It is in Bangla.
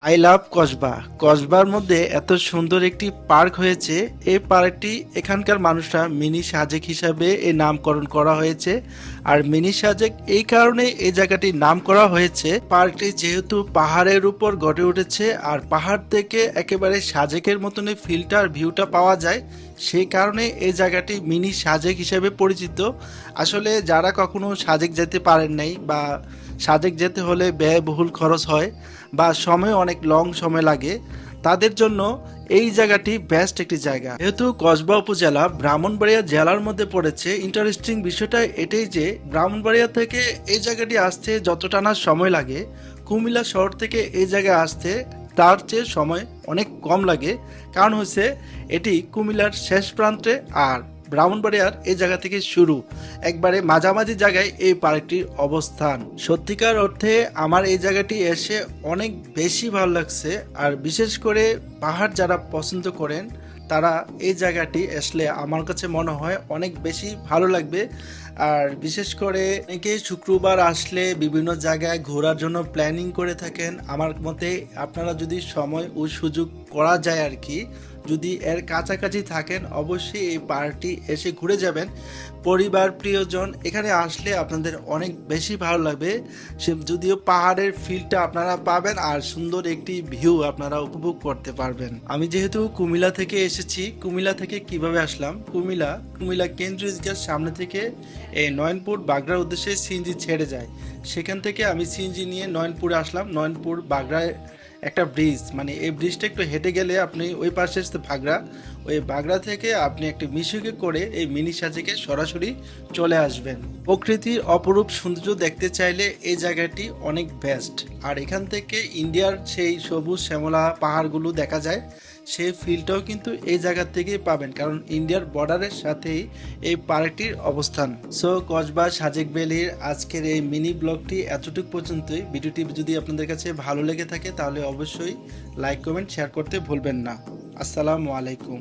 I love Kasba. কসবার মধ্যে এত সুন্দর একটি পার্ক হয়েছে। এই পার্কটি এখানকার মানুষরা মিনি সাজেক হিসাবে এর নামকরণ করা হয়েছে। আর মিনি সাজেক এই কারণে এই জায়গাটির নাম করা হয়েছে, পার্কটি যেহেতু পাহাড়ের উপর গড়ে উঠেছে আর পাহাড় থেকে একেবারে সাজেকের মতনই ফিল্টার ভিউটা পাওয়া যায়, সেই কারণে এই জায়গাটি মিনি সাজেক হিসেবে পরিচিত। আসলে যারা কখনো সাজেক যেতে পারেন নাই বা সাজেক যেতে হলে ব্যয়বহুল খরচ হয় বা সময় অনেক লং সময় লাগে, তাদের জন্য এই জায়গাটি বেস্ট একটি জায়গা। যেহেতু কসবা উপজেলা ব্রাহ্মণবাড়িয়া জেলার মধ্যে পড়েছে, ইন্টারেস্টিং বিষয়টা এটাই যে ব্রাহ্মণবাড়িয়া থেকে এই জায়গাটি আসতে যতটা না সময় লাগে, কুমিল্লা শহর থেকে এই জায়গায় আসতে তার চেয়ে সময় অনেক কম লাগে। কারণ হচ্ছে এটি কুমিল্লার শেষ প্রান্তে আর ব্রাহ্মণবাড়িয়ার এই জায়গা থেকে শুরু, একবারে মাঝামাঝি জায়গায় এই পার্কটির অবস্থান। সত্যিকার অর্থে আমার এই জায়গাটি এসে অনেক বেশি ভালো লাগছে। আর বিশেষ করে পাহাড় যারা পছন্দ করেন তারা এই জায়গাটি আসলে আমার কাছে মনে হয় অনেক বেশি ভালো লাগবে। আর বিশেষ করে অনেকে শুক্রবার আসলে বিভিন্ন জায়গায় ঘোরার জন্য প্ল্যানিং করে থাকেন। আমার মতে আপনারা যদি সময় ও সুযোগ করা যায় আর কি, যদি এর কাছাকাছি থাকেন অবশ্যই এই পার্কটি এসে ঘুরে যাবেন। পরিবার প্রিয়জন এখানে আসলে আপনাদের অনেক বেশি ভালো লাগবে। সে যদিও পাহাড়ের ফিলটা আপনারা পাবেন আর সুন্দর একটি ভিউ আপনারা উপভোগ করতে পারবেন। আমি যেহেতু কুমিল্লা থেকে এসেছি, কুমিল্লা থেকে কিভাবে আসলাম, কুমিল্লা কেন্দ্রীয় ঈদগাহর সামনে থেকে এই নয়নপুর বাগড়ার উদ্দেশ্যে সিএনজি ছেড়ে যায়। সেখান থেকে আমি সিএনজি নিয়ে নয়নপুরে আসলাম। নয়নপুর বাগড়ায় একটা ব্রিজ, মানে এই ব্রিজটা একটু হেঁটে গেলে আপনি ওই পাশে আসতে বাগড়া, ওই বাগড়া থেকে আপনি একটি মিশুকে করে এই মিনি সাজেকে সরাসরি চলে আসবেন। প্রকৃতির অপরূপ সৌন্দর্য দেখতে চাইলে এই জায়গাটি অনেক বেস্ট। আর এখান থেকে ইন্ডিয়ার সেই সবুজ শ্যামলা পাহাড়গুলো দেখা যায়, সেই ফিলটাও কিন্তু এই জায়গা থেকেই পাবেন, কারণ ইন্ডিয়ার বর্ডারের সাথেই এই পার্কটির অবস্থান। সো কসবা সাজেক ভ্যালির আজকের এই মিনি ব্লগটি এতটুকু পর্যন্তই। ভিডিওটি যদি আপনাদের কাছে ভালো লেগে থাকে তাহলে অবশ্যই লাইক কমেন্ট শেয়ার করতে ভুলবেন না। আসসালামু আলাইকুম।